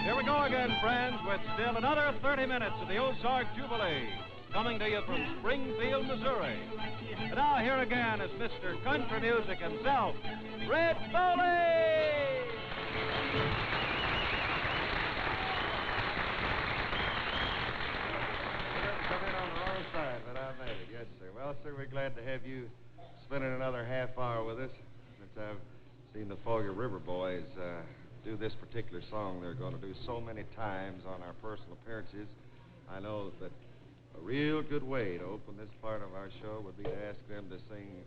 Here we go again, friends, with still another 30 minutes of the Ozark Jubilee, coming to you from Springfield, Missouri. And now here again is Mr. Country Music himself, Red Foley! Come in on the wrong side, but I made it. Yes, sir. Well, sir, we're glad to have you spending another half hour with us. Since I've seen the Foggy River boys do this particular song they're going to do so many times on our personal appearances, I know that a real good way to open this part of our show would be to ask them to sing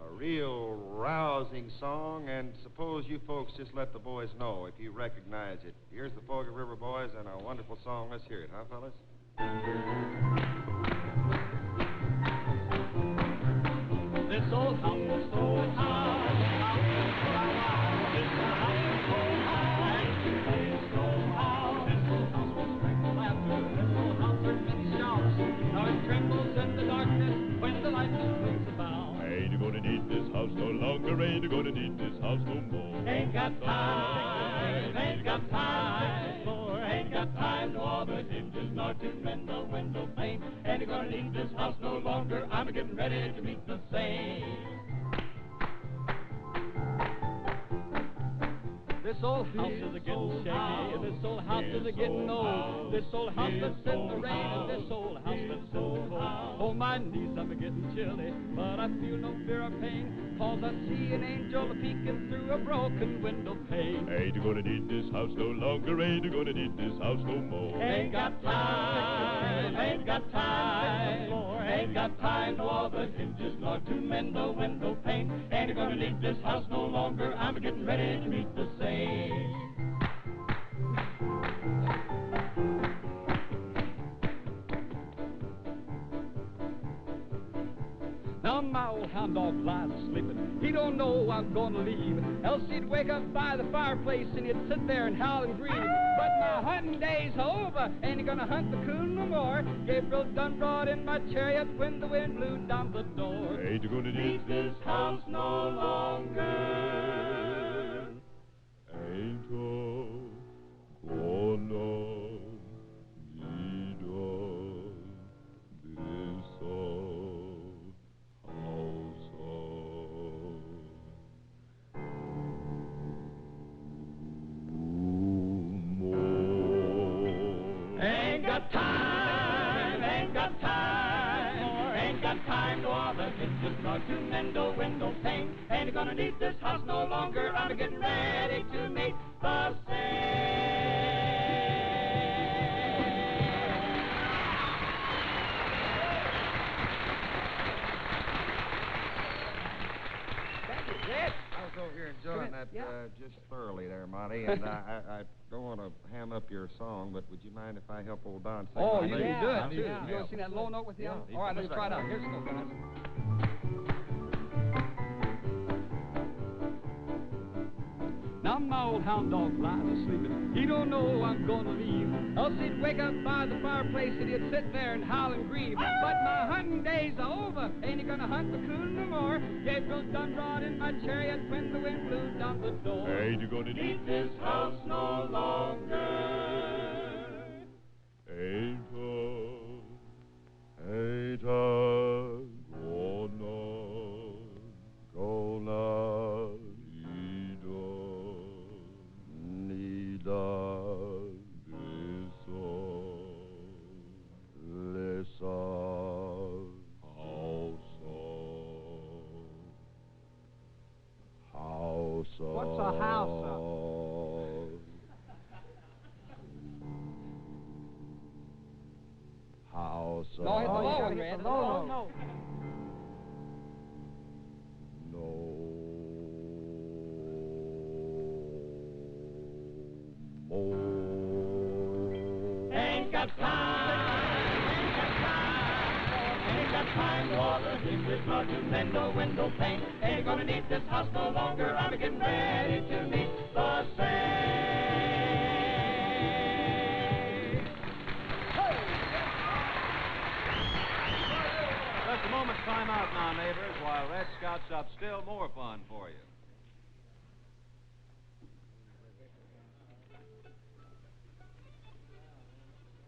a real rousing song, and suppose you folks just let the boys know if you recognize it. Here's the Foggy River boys and a wonderful song. Let's hear it, huh, fellas? This old house was so high, this old house was so high, so high. This old house was strength of laughter, this old house heard many shouts. Now it trembles in the darkness when the light swings about. Ain't you gonna need this house no longer, ain't you gonna need this house no more. Ain't got time, ain't got time, for ain't got time to all the hinges nor to mend the window pane. Ain't gonna need this house no longer, I'm getting ready to meet the same. This old house is a-getting shaky, and this old house is a-getting old. This old house that's in the rain, and this old house that's in the cold. Oh, my knees, I'm a-getting chilly, but I feel no fear of pain, 'cause I see an angel peeking through a broken window pane. Ain't you gonna need this house no longer, ain't you gonna need this house no more. Ain't got time, ain't got time, ain't got time to all the hinges nor to mend the window pane. Ain't gonna need this house no longer, I'm getting ready to meet the same. Now my old hound dog lies sleeping. He don't know I'm gonna leave. Else he'd wake up by the fireplace and he'd sit there and howl and grieve. But my hunting days are over. Ain't gonna hunt the coon no more. Gabriel done brought in my chariot when the wind blew down the door. Ain't you gonna need this house no longer. Ain't you gonna need this house more. Ain't got time, ain't got time, ain't got time to all the hinges nor to mend a window pane. Ain't gonna need this house no longer, I'm getting ready to meet the I was over here enjoying that just thoroughly there, Monty, and I don't want to ham up your song, but would you mind if I help old Don sing? Oh, you my can do it, too. Yeah. You want to sing that low note with him? Yeah. All right, let's try it out. Here's the go, guys. Now my old hound dog lies sleeping. He don't know I'm gonna leave. Else he'd wake up by the fireplace and he'd sit there and howl and grieve. But my hunting days are over. Ain't he gonna hunt the coon no more? Gabriel done brought in my chariot when the wind blew down the door. Ain't you gonna need this house no longer. Ain't I gonna need this house. What's a house? House. No, it's the low one, Red. No. Ain't got time to all the hinges nor to mend a window pane. Ain't gonna need this house no longer, I'm getting ready to meet the same. Just a moment's time out now, neighbors, while Red scouts up still more fun for you.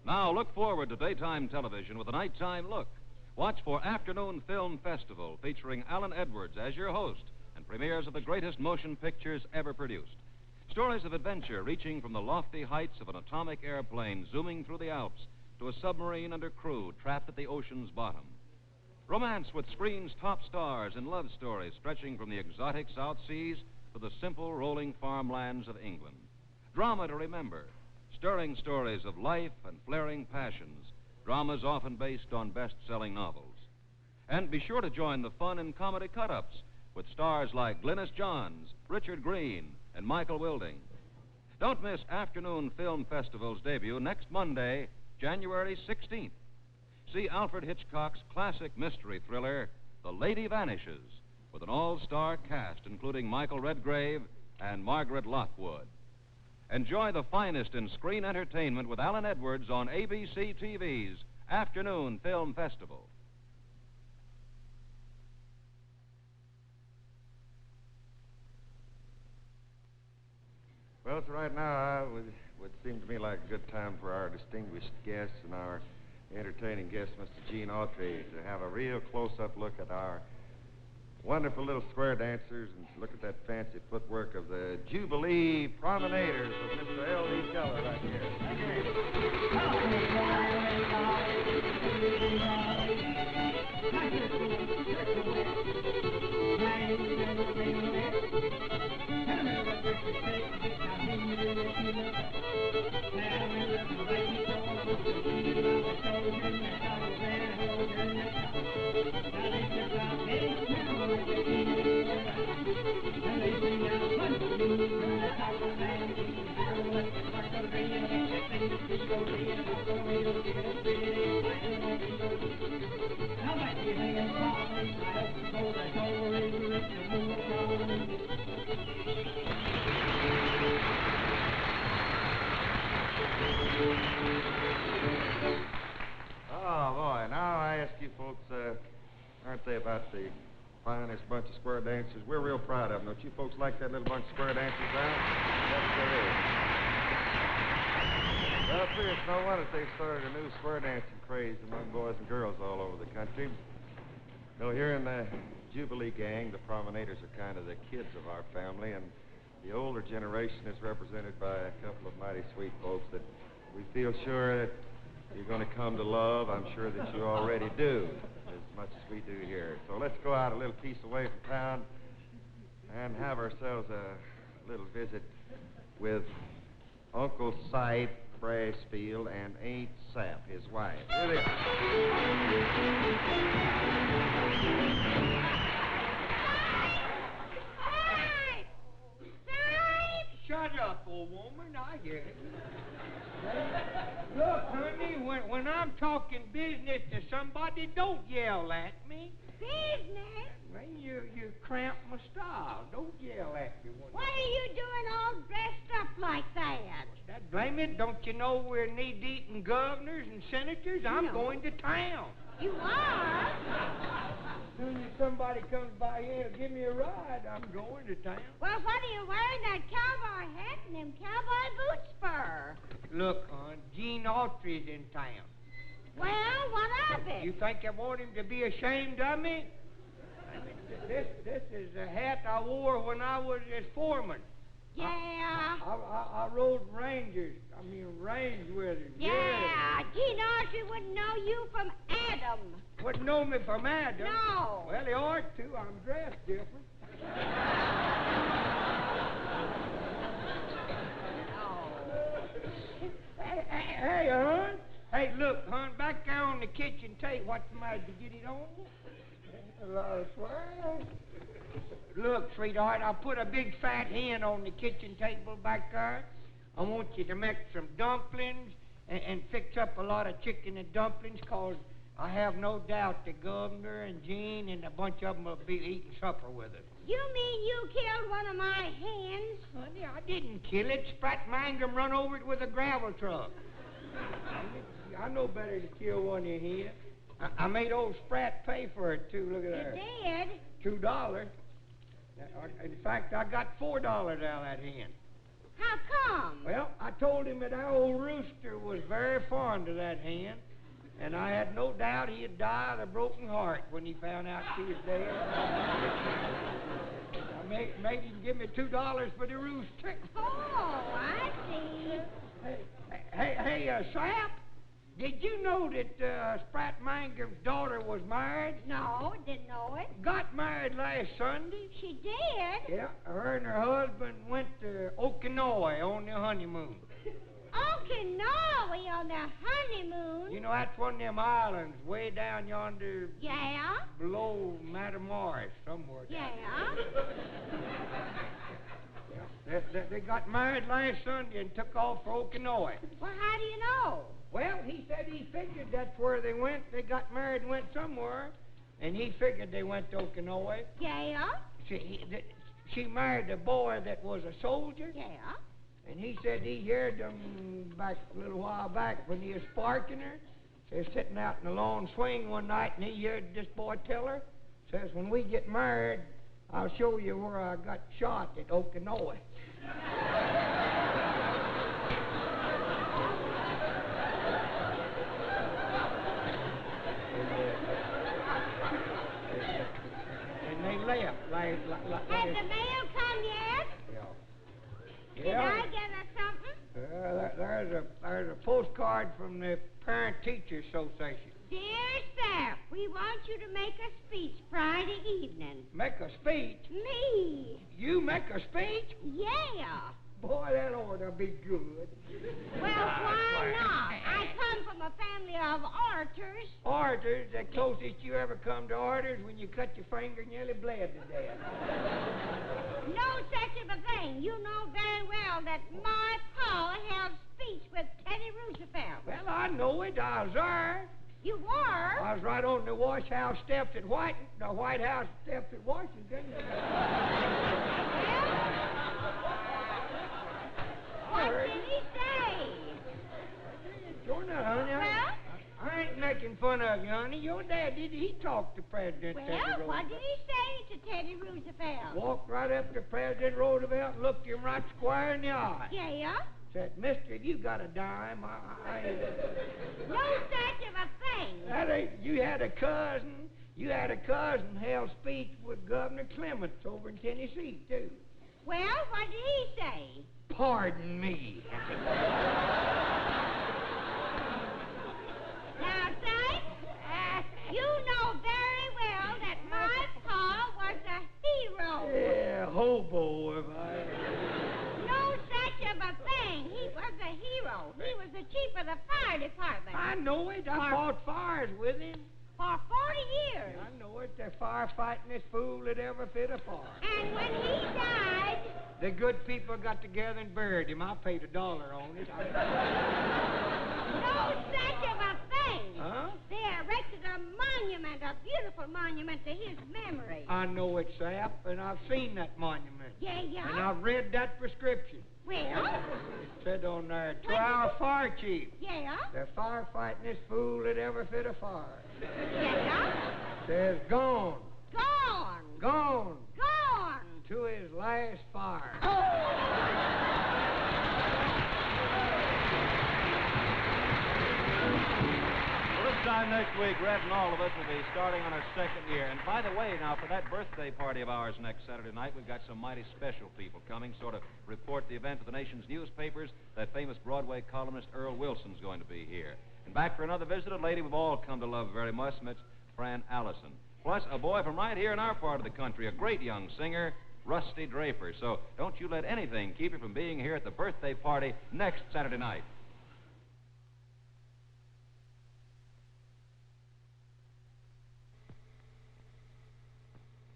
Now look forward to daytime television with a nighttime look. Watch for Afternoon Film Festival featuring Alan Edwards as your host and premieres of the greatest motion pictures ever produced. Stories of adventure reaching from the lofty heights of an atomic airplane zooming through the Alps to a submarine under crew trapped at the ocean's bottom. Romance with screen's top stars and love stories stretching from the exotic South Seas to the simple rolling farmlands of England. Drama to remember. Stirring stories of life and flaring passions, dramas often based on best-selling novels. And be sure to join the fun and comedy cut-ups with stars like Glynis Johns, Richard Green, and Michael Wilding. Don't miss Afternoon Film Festival's debut next Monday, January 16th. See Alfred Hitchcock's classic mystery thriller, The Lady Vanishes, with an all-star cast including Michael Redgrave and Margaret Lockwood. Enjoy the finest in screen entertainment with Alan Edwards on ABC TV's Afternoon Film Festival. Well, so right now, it would seem to me like a good time for our distinguished guest and our entertaining guest, Mr. Gene Autry, to have a real close-up look at our wonderful little square dancers and look at that fancy footwork of the Jubilee Promenaders with Mr. L.D. Keller right here. Oh, boy. Now I ask you folks, aren't they about the finest bunch of square dancers? We're real proud of them. Don't you folks like that little bunch of square dancers, huh? Yes, there is. Well, see, it's no wonder they started a new square dancing craze among boys and girls all over the country. You know, here in the Jubilee gang, the Promenaders are kind of the kids of our family, and the older generation is represented by a couple of mighty sweet folks that we feel sure that you're going to come to love. I'm sure that you already do, as much as we do here. So let's go out a little piece away from town and have ourselves a little visit with Uncle Cyp Brasfield and Aunt Sap, his wife. Here they are. Shut up, old woman. I hear it. Look, honey, when I'm talking business to somebody, don't yell at me. Business? Well, you cramp my style. Don't yell at me. What are you doing all dressed up like that? That blame it, don't you know we're knee-deep in governors and senators? I'm going to town. You are? As soon as somebody comes by here and give me a ride, I'm going to town. Well, what are you wearing that cowboy hat and them cowboy boots for? Look, hon, Gene Autry's in town. Well, what of it? You think I want him to be ashamed of me? This is the hat I wore when I was his foreman. Yeah. I rode range with him. Yeah. Gene Autry wouldn't know you from Adam. Wouldn't know me from Adam? No. Well, he ought to. I'm dressed different. Hey, hon. Hey, look, hon, back there on the kitchen table. What's the matter? Did you get it on you? A lot of swag. Look, sweetheart, I put a big fat hen on the kitchen table back there. I want you to make some dumplings and fix up a lot of chicken and dumplings, because I have no doubt the governor and Gene and a bunch of them will be eating supper with us. You mean you killed one of my hens? Honey, I didn't kill it. Sprat Mangum run over it with a gravel truck. I know better to kill one of your hens. I made old Sprat pay for it, too. Look at that. You did? $2. In fact, I got $4 out of that hen. How come? Well, I told him that our old rooster was very fond of that hen, and I had no doubt he'd die of a broken heart when he found out she was dead. I made him give me $2 for the rooster. Oh, I see. Hey, Sap, did you know that Sprat Mangum's daughter was married? No, didn't know it. Got married last Sunday. She did? Yeah, her and her husband went to Okinawa on their honeymoon. Okinawa on their honeymoon? You know, that's one of them islands way down yonder. Yeah? Below Matamoros, somewhere. Yeah? They got married last Sunday and took off for Okinawa. Well, how do you know? Well, he said he figured that's where they went. They got married and went somewhere, and he figured they went to Okinawa. Yeah? She married a boy that was a soldier. Yeah? And he said he heard them back a little while back when he was sparking her. Says sitting out in the lawn swing one night, and he heard this boy tell her, says, when we get married, I'll show you where I got shot at Okinawa. And they left. Has the mail come yet? Yeah. Did I get her something? There's a postcard from the Parent-Teacher Association. Dear Sap, we want you to make a speech Friday evening. Make a speech? Me? You make a speech? Yeah. Boy, that ought to be good. Well, why not? I come from a family of orators. Orators? The closest you ever come to orators when you cut your finger and nearly bled to death. No such of a thing. You know very well that my pa held speech with Teddy Roosevelt. Well, I know it. I was there. You were? I was right on the wash house steps at the White House steps at Washington. What did he say? Sure not, honey. Well? I ain't making fun of you, honey. Your dad, he talked to President Teddy Roosevelt. Well, what did he say to Teddy Roosevelt? Walked right up to President Roosevelt and looked him right square in the eye. Yeah? Said, mister, if you got a dime, I ain't... No such of a thing. That ain't... You had a cousin held speech with Governor Clements over in Tennessee, too. Well, what did he say? Pardon me. Now, Cyp, you know very well that my pa was a hero. Yeah, hobo, if I... No such of a thing. He was a hero. He was the chief of the fire department. I know it. I fought fires with him. For 40 years. I know it. They're firefighting fool that ever fit a fire. And when he died... The good people got together and buried him. I paid $1 on it. No such of a thing. Huh? They erected a monument, a beautiful monument to his memory. I know it, Sap, and I've seen that monument. Yeah? And I've read that prescription. Well? Said on there, to our fire chief. Yeah? They're firefighting fool that ever fit a fire. Yeah? Says gone. Gone. Gone. Gone. To his last fire. Well, this time next week, Red and all of us will be starting on our second year. And by the way, now, for that birthday party of ours next Saturday night, we've got some mighty special people coming, sort of report the event to the nation's newspapers. That famous Broadway columnist Earl Wilson's going to be here. And back for another visit, a lady we've all come to love very much, Miss Fran Allison. Plus, a boy from right here in our part of the country, a great young singer, Rusty Draper. So don't you let anything keep you from being here at the birthday party next Saturday night.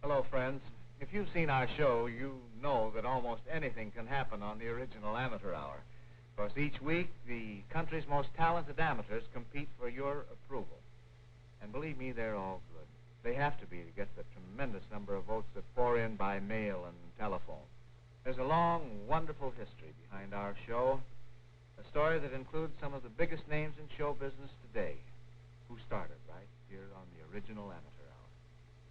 Hello, friends. If you've seen our show, you know that almost anything can happen on the original Amateur Hour. Of course, each week, the country's most talented amateurs compete for your approval. And believe me, they're all good. They have to be to get the tremendous number of votes that pour in by mail and telephone. There's a long, wonderful history behind our show, a story that includes some of the biggest names in show business today. Who started, right? here on the Original Amateur Hour.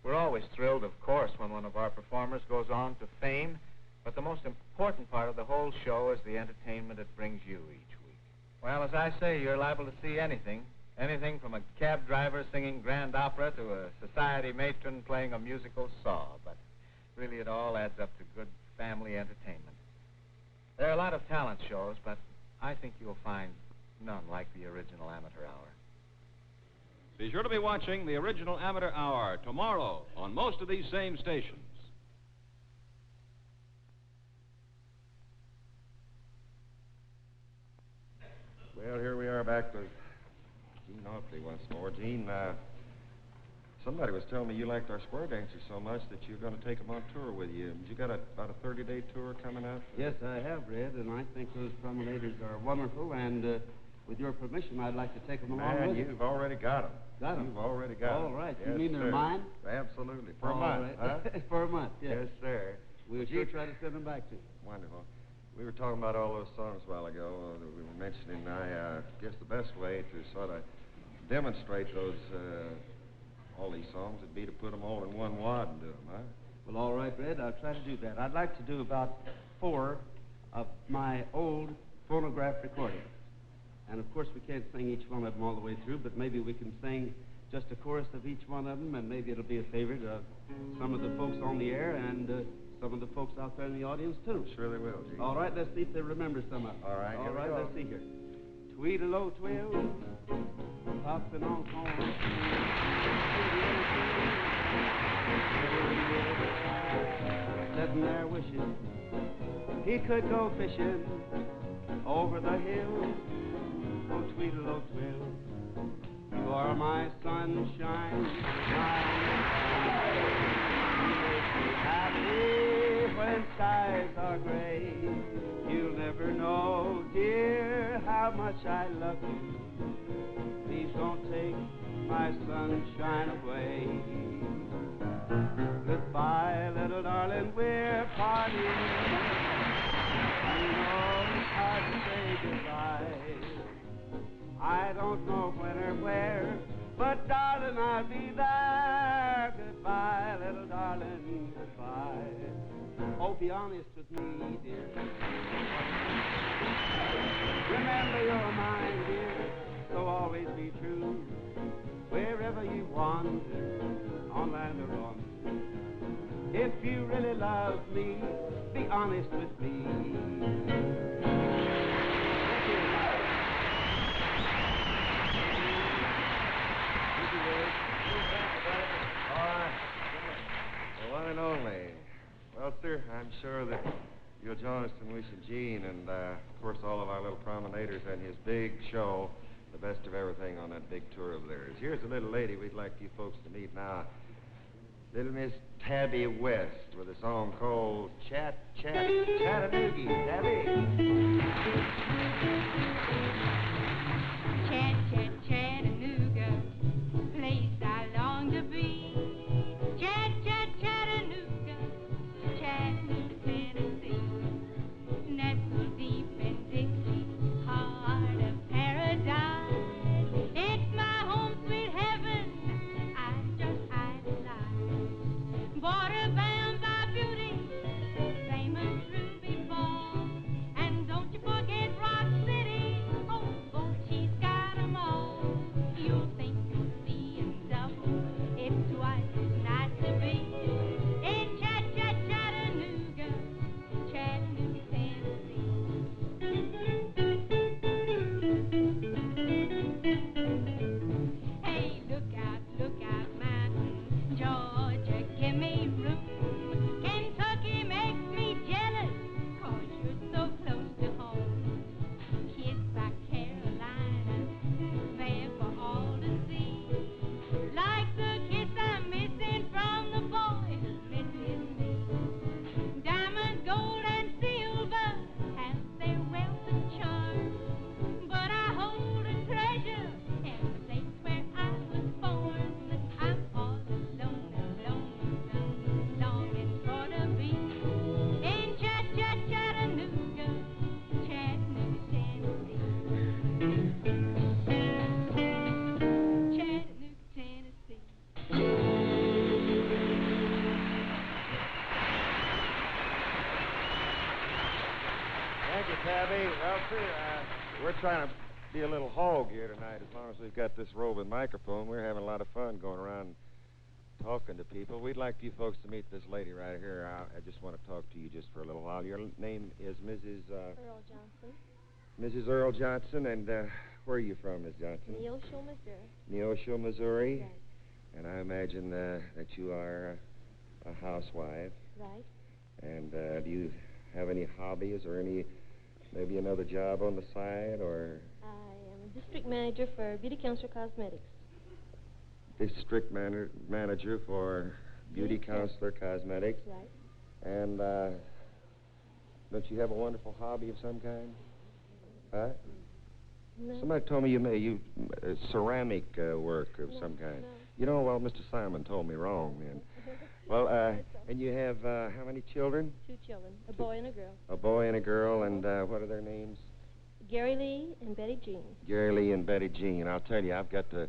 We're always thrilled, of course, when one of our performers goes on to fame, but the most important part of the whole show is the entertainment it brings you each week. Well, as I say, you're liable to see anything. Anything from a cab driver singing grand opera to a society matron playing a musical saw, but really it all adds up to good family entertainment. There are a lot of talent shows, but I think you'll find none like the Original Amateur Hour. Be sure to be watching the Original Amateur Hour tomorrow on most of these same stations. Well, here we are back with Gene Autry once more. Gene, somebody was telling me you liked our square dancers so much that you're going to take them on tour with you. You got about a 30-day tour coming up? Yes, I have, Red, and I think those Promenaders are wonderful, and with your permission, I'd like to take them along with you. Man, you've already got them. Got them? You've already got them. All right. Yes, You mean they're sir. mine? Absolutely. For a All month, right. huh? For a month, yes. Yes, sir. We'll sure try to send them back to you. Wonderful. We were talking about all those songs a while ago. We were mentioning, I guess the best way to sort of demonstrate those, all these songs would be to put them all in one wad and do them, huh? Well, all right, Red, I'll try to do that. I'd like to do about 4 of my old phonograph recordings. And, of course, we can't sing each one of them all the way through, but maybe we can sing just a chorus of each one of them, and maybe it'll be a favorite of some of the folks on the air and some of the folks out there in the audience, too. Sure they will, Gene. All right, let's see if they remember some of them. All right, All here we right, go. let's see here. Tweedle-o, twill, popping on corn. Sitting there wishing he could go fishing over the hill. Oh, Tweedle-o, twill, you are my sunshine, happy when skies are gray. You'll never know, dear, how much I love you. Please don't take my sunshine away. Goodbye, little darling, we're parting. You know it's hard to say goodbye. I don't know when or where, but darling, I'll be there. Goodbye, little darling, goodbye. Oh, be honest with me, dear. Remember you're mine, dear, so always be true. Wherever you wander, on land or on sea. If you really love me, be honest with me. The one and only. Well, sir, I'm sure that you'll join us in wishing Gene and, of course, all of our little promenaders and his big show the best of everything on that big tour of theirs. Here's a little lady we'd like you folks to meet now. Little Miss Tabby West with a song called Chattanooga. Tabby. Chattanooga, place I long to be. Chattanooga, Chattanooga, Tennessee. Nestled deep in Dixie, heart of paradise. It's my home, sweet heaven. I just idolize. Border bound by beauty, famous Ruby Falls. And don't you forget Rock City, oh, sir, we're trying to be a little hog here tonight. As long as we've got this roving microphone, we're having a lot of fun going around talking to people. We'd like you folks to meet this lady right here. I just want to talk to you just for a little while. Your name is Mrs. Earl Johnson. Mrs. Earl Johnson, and where are you from, Miss Johnson? Neosho, Missouri. Neosho, Missouri? Right. And I imagine that you are a housewife. Right. And do you have any hobbies or maybe another job on the side, or? I am a district manager for Beauty Counselor Cosmetics. District manager for Beauty Counselor Cosmetics. Right. And don't you have a wonderful hobby of some kind? Huh? No. Somebody told me you ceramic work of some kind. No. You know, well, Mr. Simon told me wrong then. Well, and you have how many children? 2 children, a boy and a girl. A boy and a girl, and what are their names? Gary Lee and Betty Jean. Gary Lee and Betty Jean. I'll tell you, I've got to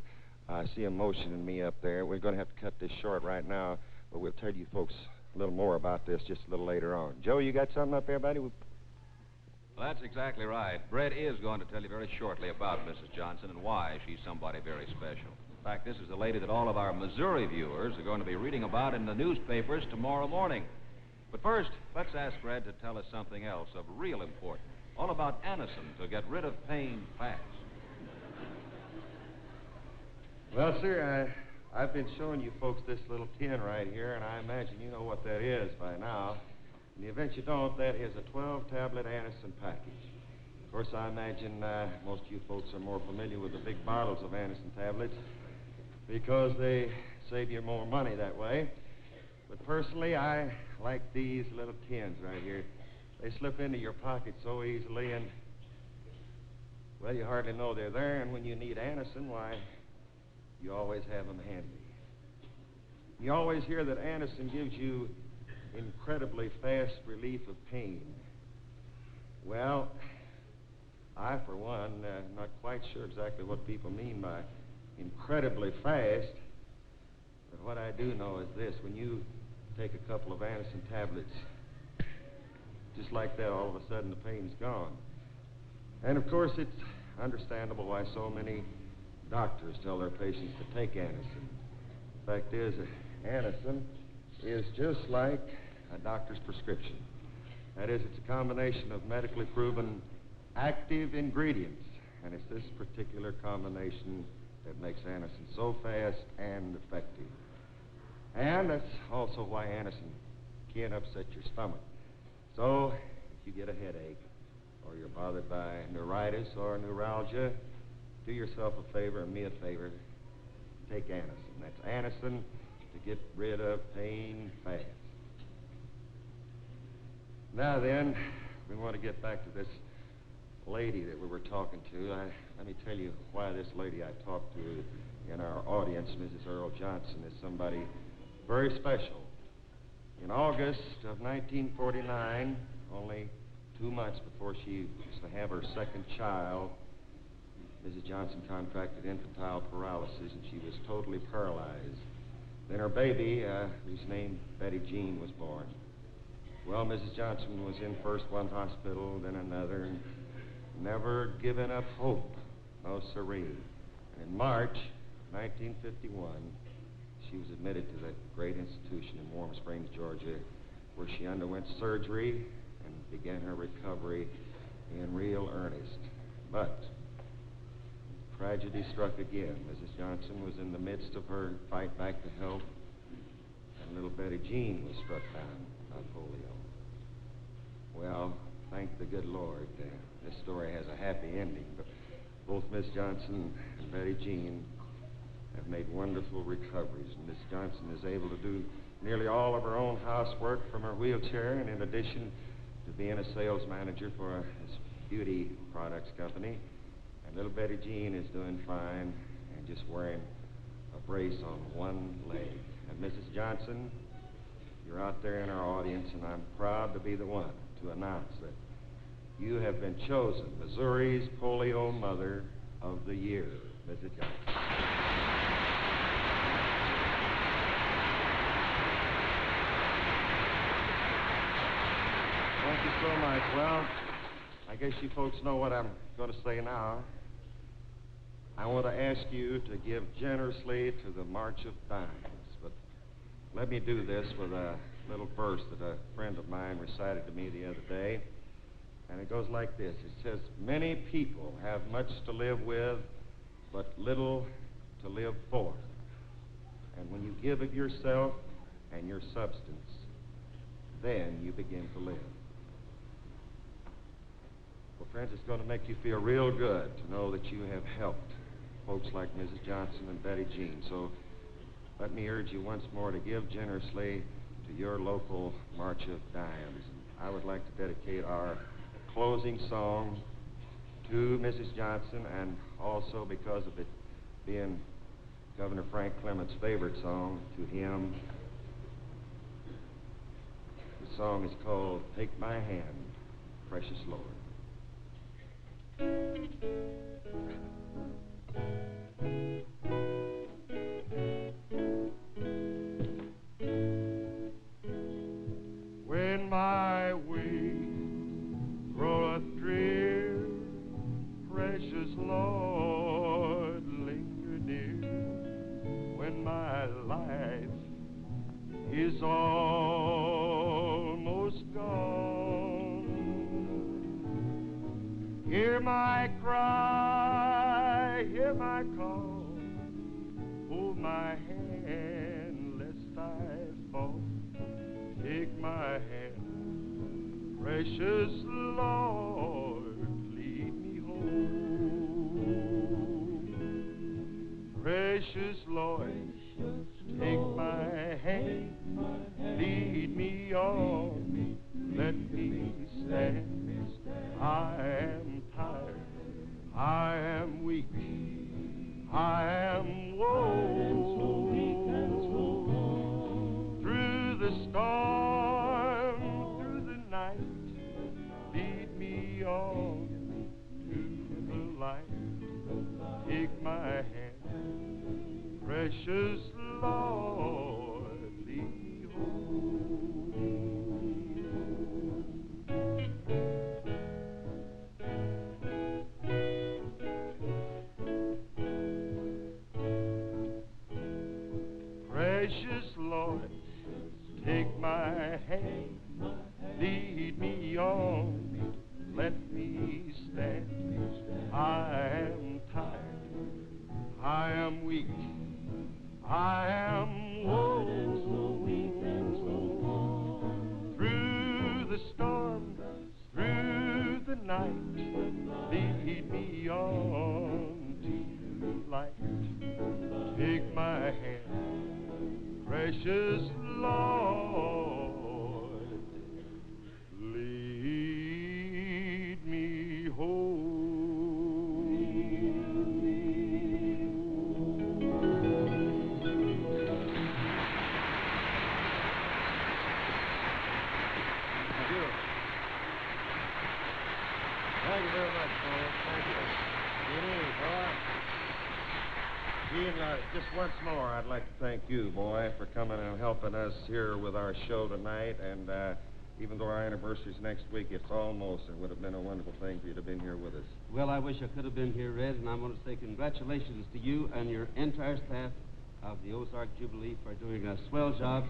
see them motioning me up there. We're going to have to cut this short right now, but we'll tell you folks a little more about this just a little later on. Joe, you got something up there, buddy? Well, that's exactly right. Brett is going to tell you very shortly about Mrs. Johnson and why she's somebody very special. In fact, this is a lady that all of our Missouri viewers are going to be reading about in the newspapers tomorrow morning. But first, let's ask Brett to tell us something else of real importance, all about Anacin to get rid of pain fast. Well, sir, I've been showing you folks this little tin right here, and I imagine you know what that is by now. In the event you don't, that is a 12-tablet Anacin package. Of course, I imagine most of you folks are more familiar with the big bottles of Anacin tablets because they save you more money that way. But personally, I like these little tins right here. They slip into your pocket so easily, and, well, you hardly know they're there, and when you need Anacin, why, you always have them handy. You always hear that Anacin gives you incredibly fast relief of pain. Well, I, for one, not quite sure exactly what people mean by incredibly fast, but what I do know is this: when you take a couple of Anacin tablets, just like that, all of a sudden the pain's gone. And of course, it's understandable why so many doctors tell their patients to take Anacin. The fact is, Anacin is just like a doctor's prescription. That is, it's a combination of medically proven active ingredients, and it's this particular combination that makes Anacin so fast and effective. And that's also why Anacin can't upset your stomach. So, if you get a headache, or you're bothered by neuritis or neuralgia, do yourself a favor and me a favor. Take Anacin. That's Anacin to get rid of pain fast. Now then, we want to get back to this lady that we were talking to. Let me tell you why this lady I talked to in our audience, Mrs. Earl Johnson, is somebody very special. In August of 1949, only 2 months before she was to have her second child, Mrs. Johnson contracted infantile paralysis, and she was totally paralyzed. Then her baby, whose name Betty Jean, was born. Well, Mrs. Johnson was in first one hospital, then another, and never giving up hope. No siree. And in March 1951, she was admitted to that great institution in Warm Springs, Georgia, where she underwent surgery and began her recovery in real earnest. But tragedy struck again. Mrs. Johnson was in the midst of her fight back to health, and little Betty Jean was struck down by polio. Well, thank the good Lord, this story has a happy ending, but both Miss Johnson and Betty Jean have made wonderful recoveries, and Miss Johnson is able to do nearly all of her own housework from her wheelchair, and in addition to being a sales manager for this beauty products company. And little Betty Jean is doing fine and just wearing a brace on one leg. And Mrs. Johnson, you're out there in our audience, and I'm proud to be the one to announce that you have been chosen Missouri's Polio Mother of the Year, Mrs. Johnson. Thank you so much. Well, I I guess you folks know what I'm going to say now. I want to ask you to give generously to the March of Dimes, but let me do this with a little verse that a friend of mine recited to me the other day, and it goes like this. It says, many people have much to live with, but little to live for. And when you give of yourself and your substance, then you begin to live. Well, friends, it's going to make you feel real good to know that you have helped folks like Mrs. Johnson and Betty Jean. So let me urge you once more to give generously to your local March of Dimes. I would like to dedicate our closing song to Mrs. Johnson, and also because of it being Governor Frank Clement's favorite song, to him. The song is called Take My Hand, Precious Lord. When my wings grow drear, precious Lord, linger near. When my life is almost gone, hear my cry, hear my call, hold my hand lest I fall. Take my hand, precious Lord, lead me home. Precious Lord, take my hand, lead me on, let me stand. I am tired, I am weak, I am woe. Through the storm, through the night, lead me on to the light. Take my hand, precious Lord, lead me home. Precious Lord, take my hand, lead me on, let me stand. I am tired, I am weak, I am woe. Through the storm, through the night, lead me on to the light. Take my hand, precious Lord, lead me home. Thank you. Thank you very much, folks. Thank you. Good evening, boy. Gene, just once more, I'd like to thank you, boy, for coming and helping us here with our show tonight. And even though our anniversary's next week, it would have been a wonderful thing for you to have been here with us. Well, I wish I could have been here, Red, and I want to say congratulations to you and your entire staff of the Ozark Jubilee for doing a swell job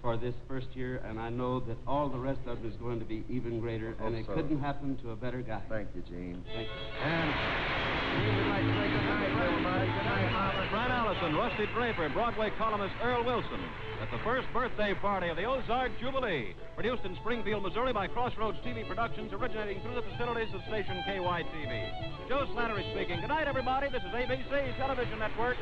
for this first year, and I know that all the rest of it is going to be even greater, and it couldn't happen to a better guy. Thank you, Gene. Thank you. And we'd like to say good night, everybody. Good night, Mama. Fran Allison, Rusty Draper, Broadway columnist Earl Wilson at the first birthday party of the Ozark Jubilee. Produced in Springfield, Missouri by Crossroads TV Productions, originating through the facilities of station KYTV. Joe Slattery speaking. Good night, everybody. This is ABC Television Network.